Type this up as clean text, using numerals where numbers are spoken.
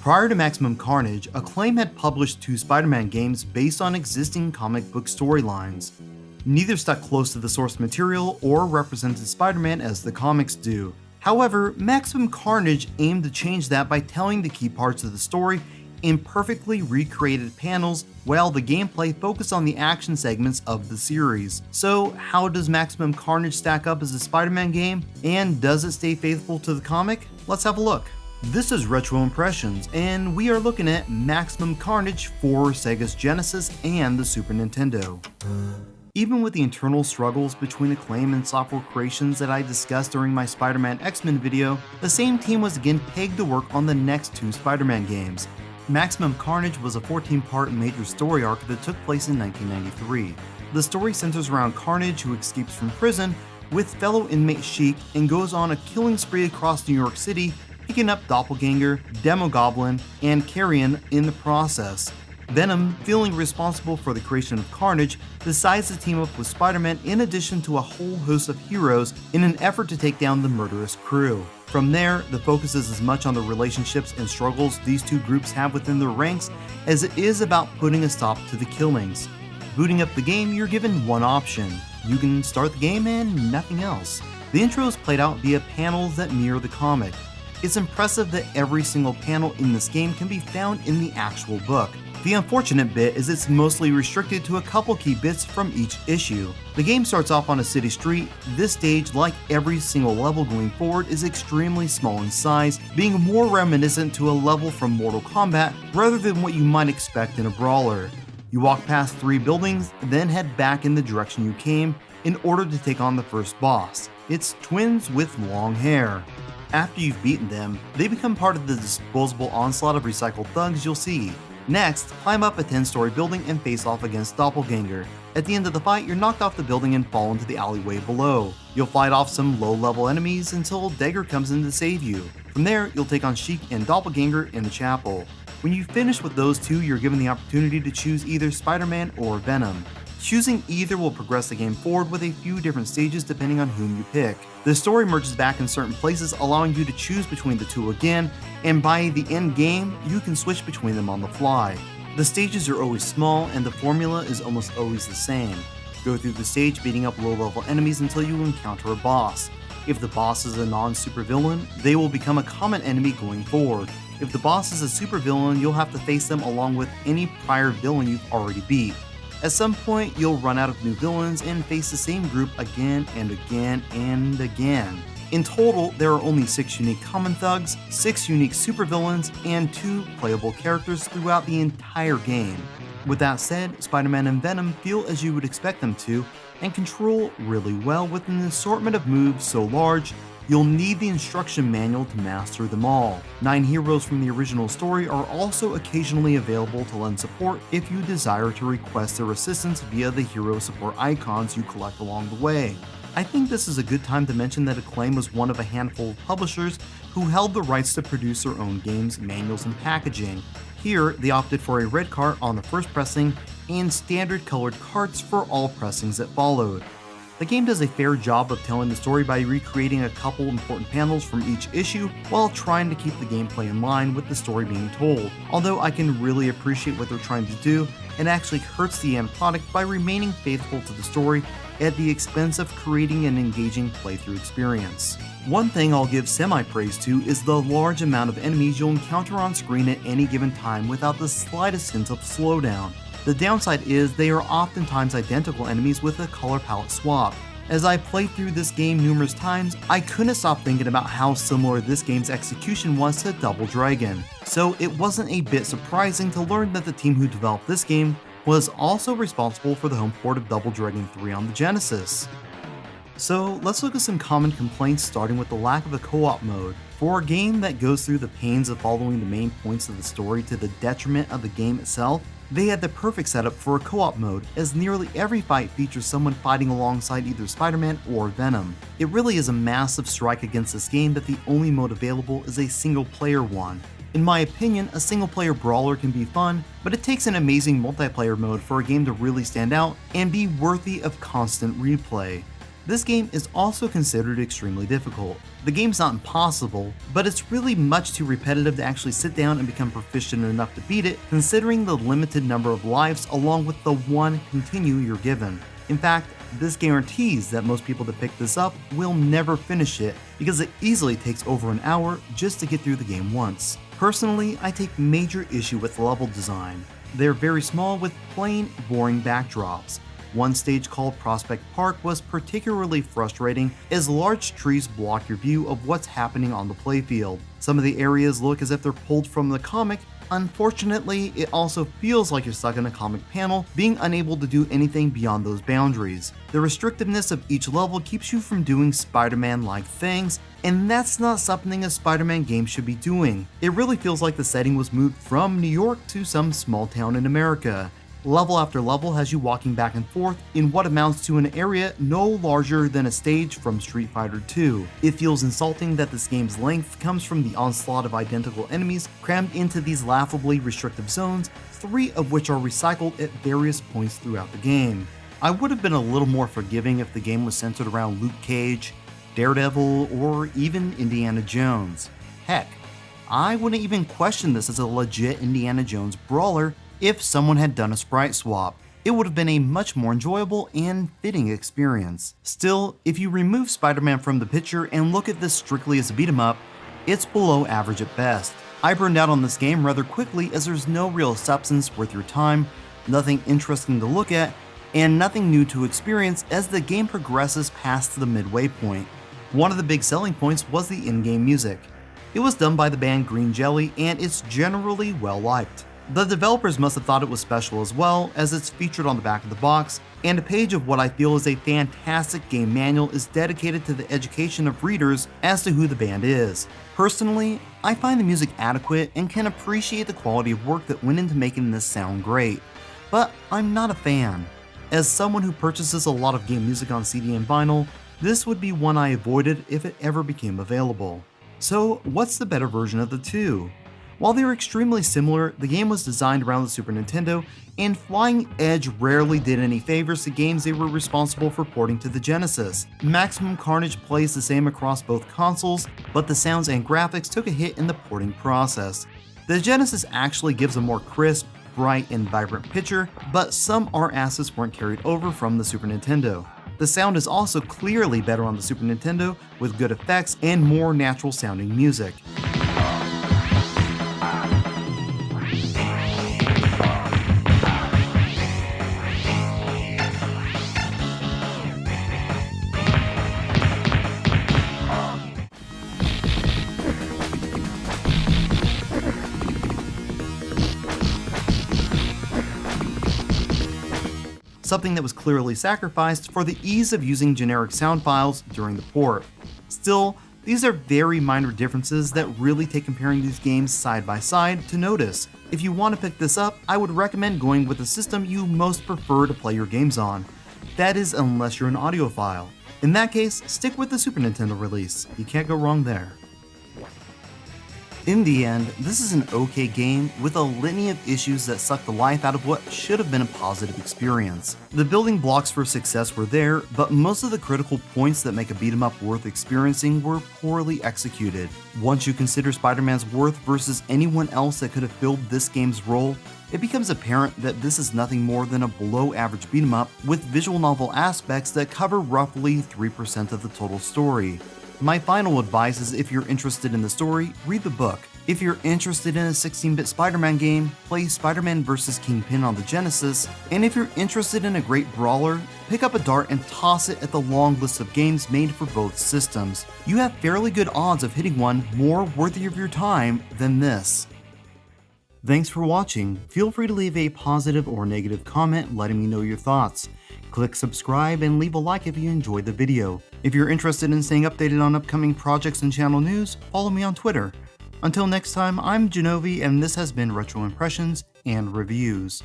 Prior to Maximum Carnage, Acclaim had published 2 Spider-Man games based on existing comic book storylines. Neither stuck close to the source material or represented Spider-Man as the comics do. However, Maximum Carnage aimed to change that by telling the key parts of the story in perfectly recreated panels, while the gameplay focused on the action segments of the series. So how does Maximum Carnage stack up as a Spider-Man game, and does it stay faithful to the comic? Let's have a look. This is Retro Impressions, and we are looking at Maximum Carnage for Sega's Genesis and the Super Nintendo. Even with the internal struggles between Acclaim and Software Creations that I discussed during my Spider-Man X-Men video, the same team was again pegged to work on the next 2 Spider-Man games. Maximum Carnage was a 14-part major story arc that took place in 1993. The story centers around Carnage, who escapes from prison with fellow inmate Sheik and goes on a killing spree across New York City, picking up Doppelganger, Demogoblin, and Carrion in the process. Venom, feeling responsible for the creation of Carnage, decides to team up with Spider-Man in addition to a whole host of heroes in an effort to take down the murderous crew. From there, the focus is as much on the relationships and struggles these 2 groups have within their ranks as it is about putting a stop to the killings. Booting up the game, you're given one option. You can start the game and nothing else. The intro is played out via panels that mirror the comic. It's impressive that every single panel in this game can be found in the actual book. The unfortunate bit is it's mostly restricted to a couple key bits from each issue. The game starts off on a city street. This stage, like every single level going forward, is extremely small in size, being more reminiscent to a level from Mortal Kombat rather than what you might expect in a brawler. You walk past 3 buildings, then head back in the direction you came in order to take on the first boss. It's twins with long hair. After you've beaten them, they become part of the disposable onslaught of recycled thugs you'll see. Next, climb up a 10-story building and face off against Doppelganger. At the end of the fight, you're knocked off the building and fall into the alleyway below. You'll fight off some low-level enemies until Dagger comes in to save you. From there, you'll take on Sheik and Doppelganger in the chapel. When you finish with those 2, you're given the opportunity to choose either Spider-Man or Venom. Choosing either will progress the game forward with a few different stages depending on whom you pick. The story merges back in certain places, allowing you to choose between the 2 again, and by the end game, you can switch between them on the fly. The stages are always small, and the formula is almost always the same. Go through the stage beating up low-level enemies until you encounter a boss. If the boss is a non-supervillain, they will become a common enemy going forward. If the boss is a supervillain, you'll have to face them along with any prior villain you've already beat. At some point, you'll run out of new villains and face the same group again and again and again. In total, there are only 6 unique common thugs, 6 unique supervillains, and 2 playable characters throughout the entire game. With that said, Spider-Man and Venom feel as you would expect them to, and control really well with an assortment of moves so large, you'll need the instruction manual to master them all. 9 heroes from the original story are also occasionally available to lend support if you desire to request their assistance via the hero support icons you collect along the way. I think this is a good time to mention that Acclaim was one of a handful of publishers who held the rights to produce their own games, manuals, and packaging. Here, they opted for a red cart on the first pressing and standard colored carts for all pressings that followed. The game does a fair job of telling the story by recreating a couple important panels from each issue while trying to keep the gameplay in line with the story being told. Although I can really appreciate what they're trying to do, it actually hurts the end product by remaining faithful to the story at the expense of creating an engaging playthrough experience. One thing I'll give semi-praise to is the large amount of enemies you'll encounter on screen at any given time without the slightest hint of slowdown. The downside is they are oftentimes identical enemies with a color palette swap. As I played through this game numerous times, I couldn't stop thinking about how similar this game's execution was to Double Dragon. So it wasn't a bit surprising to learn that the team who developed this game was also responsible for the home port of Double Dragon 3 on the Genesis. So let's look at some common complaints, starting with the lack of a co-op mode. For a game that goes through the pains of following the main points of the story to the detriment of the game itself, they had the perfect setup for a co-op mode, as nearly every fight features someone fighting alongside either Spider-Man or Venom. It really is a massive strike against this game that the only mode available is a single-player one. In my opinion, a single-player brawler can be fun, but it takes an amazing multiplayer mode for a game to really stand out and be worthy of constant replay. This game is also considered extremely difficult. The game's not impossible, but it's really much too repetitive to actually sit down and become proficient enough to beat it, considering the limited number of lives along with the one continue you're given. In fact, this guarantees that most people that pick this up will never finish it, because it easily takes over an hour just to get through the game once. Personally, I take major issue with level design. They're very small with plain, boring backdrops. One stage called Prospect Park was particularly frustrating as large trees block your view of what's happening on the playfield. Some of the areas look as if they're pulled from the comic. Unfortunately, it also feels like you're stuck in a comic panel, being unable to do anything beyond those boundaries. The restrictiveness of each level keeps you from doing Spider-Man-like things, and that's not something a Spider-Man game should be doing. It really feels like the setting was moved from New York to some small town in America. Level after level has you walking back and forth in what amounts to an area no larger than a stage from Street Fighter II. It feels insulting that this game's length comes from the onslaught of identical enemies crammed into these laughably restrictive zones, 3 of which are recycled at various points throughout the game. I would have been a little more forgiving if the game was centered around Luke Cage, Daredevil, or even Indiana Jones. Heck, I wouldn't even question this as a legit Indiana Jones brawler if someone had done a sprite swap. It would have been a much more enjoyable and fitting experience. Still, if you remove Spider-Man from the picture and look at this strictly as a beat 'em up, it's below average at best. I burned out on this game rather quickly as there's no real substance worth your time, nothing interesting to look at, and nothing new to experience as the game progresses past the midway point. One of the big selling points was the in-game music. It was done by the band Green Jelly and it's generally well liked. The developers must have thought it was special as well, as it's featured on the back of the box, and a page of what I feel is a fantastic game manual is dedicated to the education of readers as to who the band is. Personally, I find the music adequate and can appreciate the quality of work that went into making this sound great, but I'm not a fan. As someone who purchases a lot of game music on CD and vinyl, this would be one I avoided if it ever became available. So what's the better version of the two? While they were extremely similar, the game was designed around the Super Nintendo, and Flying Edge rarely did any favors to games they were responsible for porting to the Genesis. Maximum Carnage plays the same across both consoles, but the sounds and graphics took a hit in the porting process. The Genesis actually gives a more crisp, bright, and vibrant picture, but some art assets weren't carried over from the Super Nintendo. The sound is also clearly better on the Super Nintendo, with good effects and more natural sounding music. Something that was clearly sacrificed for the ease of using generic sound files during the port. Still, these are very minor differences that really take comparing these games side by side to notice. If you want to pick this up, I would recommend going with the system you most prefer to play your games on. That is, unless you're an audiophile. In that case, stick with the Super Nintendo release. You can't go wrong there. In the end, this is an okay game with a litany of issues that suck the life out of what should have been a positive experience. The building blocks for success were there, but most of the critical points that make a beat 'em up worth experiencing were poorly executed. Once you consider Spider-Man's worth versus anyone else that could have filled this game's role, it becomes apparent that this is nothing more than a below-average beat 'em up with visual novel aspects that cover roughly 3% of the total story. My final advice is if you're interested in the story, read the book. If you're interested in a 16-bit Spider-Man game, play Spider-Man vs. Kingpin on the Genesis, and if you're interested in a great brawler, pick up a dart and toss it at the long list of games made for both systems. You have fairly good odds of hitting one more worthy of your time than this. Thanks for watching. Feel free to leave a positive or negative comment letting me know your thoughts. Click subscribe and leave a like if you enjoyed the video. If you're interested in staying updated on upcoming projects and channel news, follow me on Twitter. Until next time, I'm Jenovi and this has been Retro Impressions and Reviews.